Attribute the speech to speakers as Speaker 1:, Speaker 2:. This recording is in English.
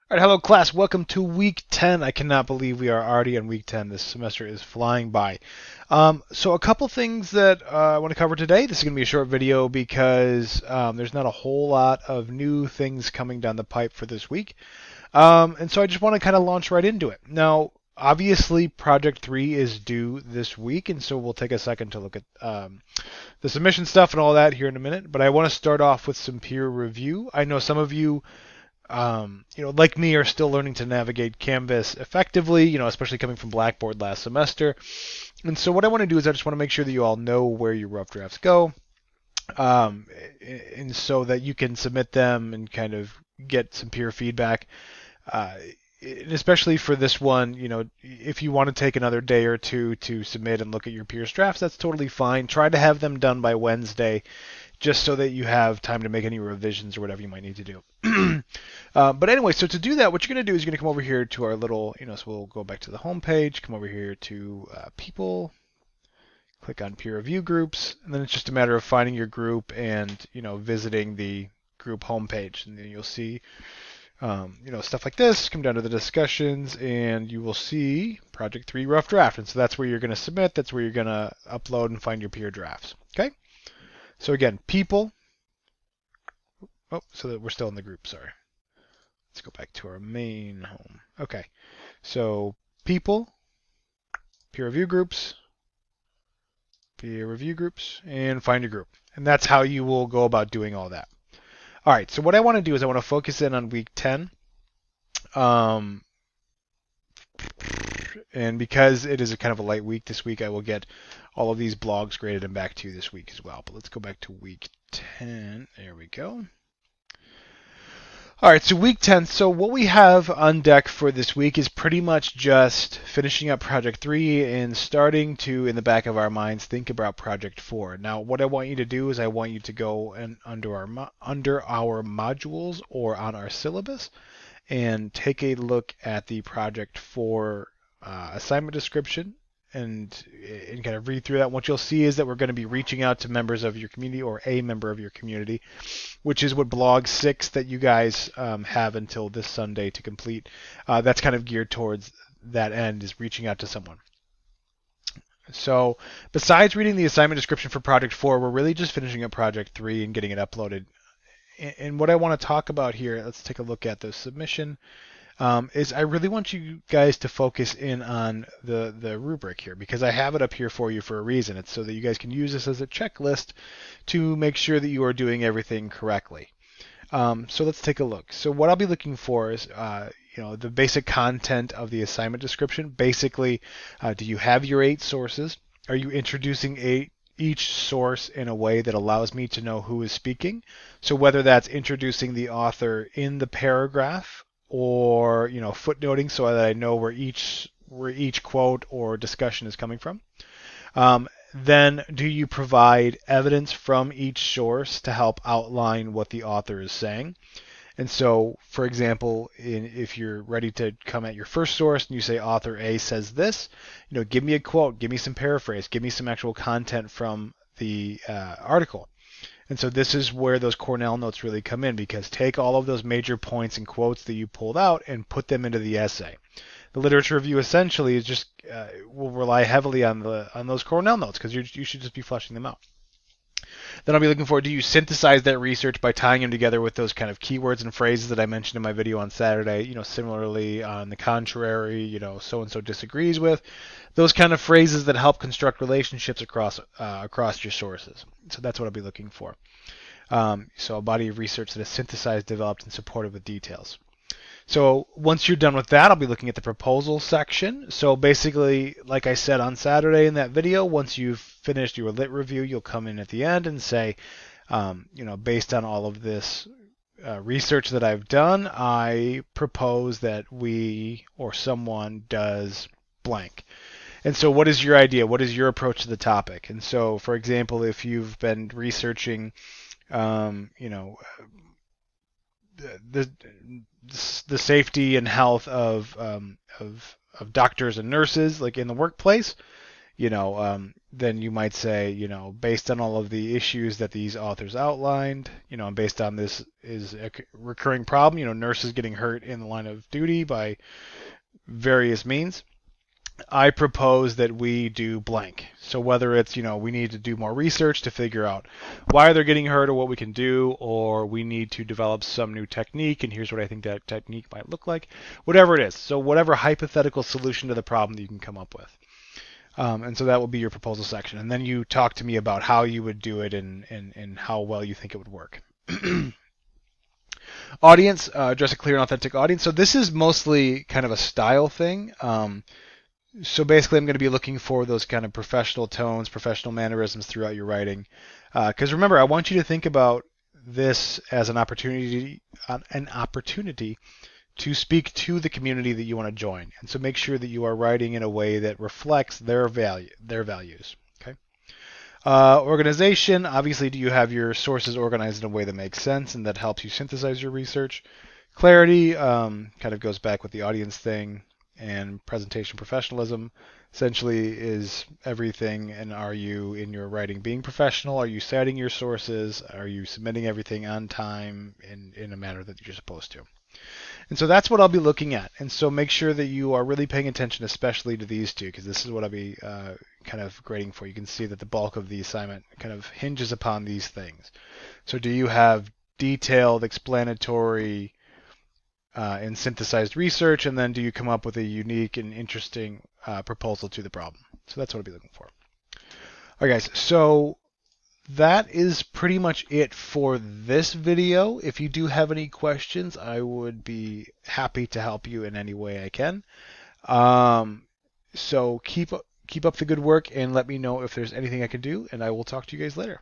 Speaker 1: All right, hello class. Welcome to week 10. I cannot believe we are already in week 10. This semester is flying by. So a couple things that I want to cover today. This is going to be a short video because there's not a whole lot of new things coming down the pipe for this week. And so I just want to kind of launch right into it. Now, obviously, Project 3 is due this week, and so we'll take a second to look at the submission stuff and all that here in a minute. But I want to start off with some peer review. I know some of you like me, are still learning to navigate Canvas effectively, especially coming from Blackboard last semester. And so what I want to do is I just want to make sure that you all know where your rough drafts go, um, and so that you can submit them and kind of get some peer feedback. Uh, and especially for this one, if you want to take another day or two to submit and look at your peers' drafts, that's totally fine. Try to have them done by Wednesday, just so that you have time to make any revisions or whatever you might need to do. But anyway, so to do that, what you're going to do is you're going to come over here to our little, so we'll go back to the home page, come over here to people, click on peer review groups, and then it's just a matter of finding your group and, visiting the group homepage. And then you'll see, stuff like this. Come down to the discussions, and you will see Project 3 Rough Draft. And so that's where you're going to submit. That's where you're going to upload and find your peer drafts. Okay? So again, people. Oh, so that we're still in the group, sorry. Let's go back to our main home. Okay, so people, peer review groups, and find your group. And that's how you will go about doing all that. All right, so what I want to do is I want to focus in on week 10. And because it is a kind of a light week this week, I will get all of these blogs graded and back to you this week as well. But let's go back to week 10. There we go. All right, so week 10. So what we have on deck for this week is pretty much just finishing up Project 3 and starting to, in the back of our minds, think about Project 4. Now, what I want you to do is I want you to go and under our modules or on our syllabus and take a look at the Project 4 assignment description and kind of read through that. What you'll see is that we're going to be reaching out to members of your community or a member of your community, which is what blog 6 that you guys have until this Sunday to complete. That's kind of geared towards that end, is reaching out to someone. So besides reading the assignment description for Project 4, we're really just finishing up Project 3 and getting it uploaded. And what I want to talk about here, let's take a look at the submission, is I really want you guys to focus in on the rubric here, because I have it up here for you for a reason. It's so that you guys can use this as a checklist to make sure that you are doing everything correctly. So let's take a look. So what I'll be looking for is the basic content of the assignment description. Basically, do you have your 8 sources? Are you introducing each source in a way that allows me to know who is speaking? So whether that's introducing the author in the paragraph or footnoting so that I know where each quote or discussion is coming from. Then do you provide evidence from each source to help outline what the author is saying? And so, for example, if you're ready to come at your first source and you say author A says this, give me a quote, give me some paraphrase, give me some actual content from the article. And so this is where those Cornell notes really come in, because take all of those major points and quotes that you pulled out and put them into the essay. The literature review essentially is just will rely heavily on those Cornell notes, because you should just be fleshing them out. Then I'll be looking for, do you synthesize that research by tying them together with those kind of keywords and phrases that I mentioned in my video on Saturday? Similarly, on the contrary, so-and-so disagrees with. Those kind of phrases that help construct relationships across your sources. So that's what I'll be looking for. So a body of research that is synthesized, developed, and supported with details. So once you're done with that, I'll be looking at the proposal section. So basically, like I said on Saturday in that video, once you've finished your lit review, you'll come in at the end and say, based on all of this research that I've done, I propose that we or someone does blank. And so what is your idea? What is your approach to the topic? And so, for example, if you've been researching, the safety and health of doctors and nurses, like in the workplace, then you might say, based on all of the issues that these authors outlined, and based on this is a recurring problem, nurses getting hurt in the line of duty by various means. I propose that we do blank. So whether it's, we need to do more research to figure out why they're getting hurt or what we can do, or we need to develop some new technique, and here's what I think that technique might look like, whatever it is. So whatever hypothetical solution to the problem that you can come up with. And so that will be your proposal section. And then you talk to me about how you would do it and how well you think it would work. Audience, address a clear and authentic audience. So this is mostly kind of a style thing. So basically, I'm going to be looking for those kind of professional tones, professional mannerisms throughout your writing. Because remember, I want you to think about this as an opportunity to speak to the community that you want to join. And so make sure that you are writing in a way that reflects their values. Okay. Organization, obviously, do you have your sources organized in a way that makes sense and that helps you synthesize your research? Clarity kind of goes back with the audience thing. And presentation professionalism essentially is everything. And are you in your writing being professional? Are you citing your sources? Are you submitting everything on time in a manner that you're supposed to? And so that's what I'll be looking at. And so make sure that you are really paying attention, especially to these two, because this is what I'll be kind of grading for. You can see that the bulk of the assignment kind of hinges upon these things. So do you have detailed, explanatory, and synthesized research, and then do you come up with a unique and interesting proposal to the problem? So that's what I'll be looking for. All right, guys, so that is pretty much it for this video. If you do have any questions, I would be happy to help you in any way I can. So keep up the good work and let me know if there's anything I can do, and I will talk to you guys later.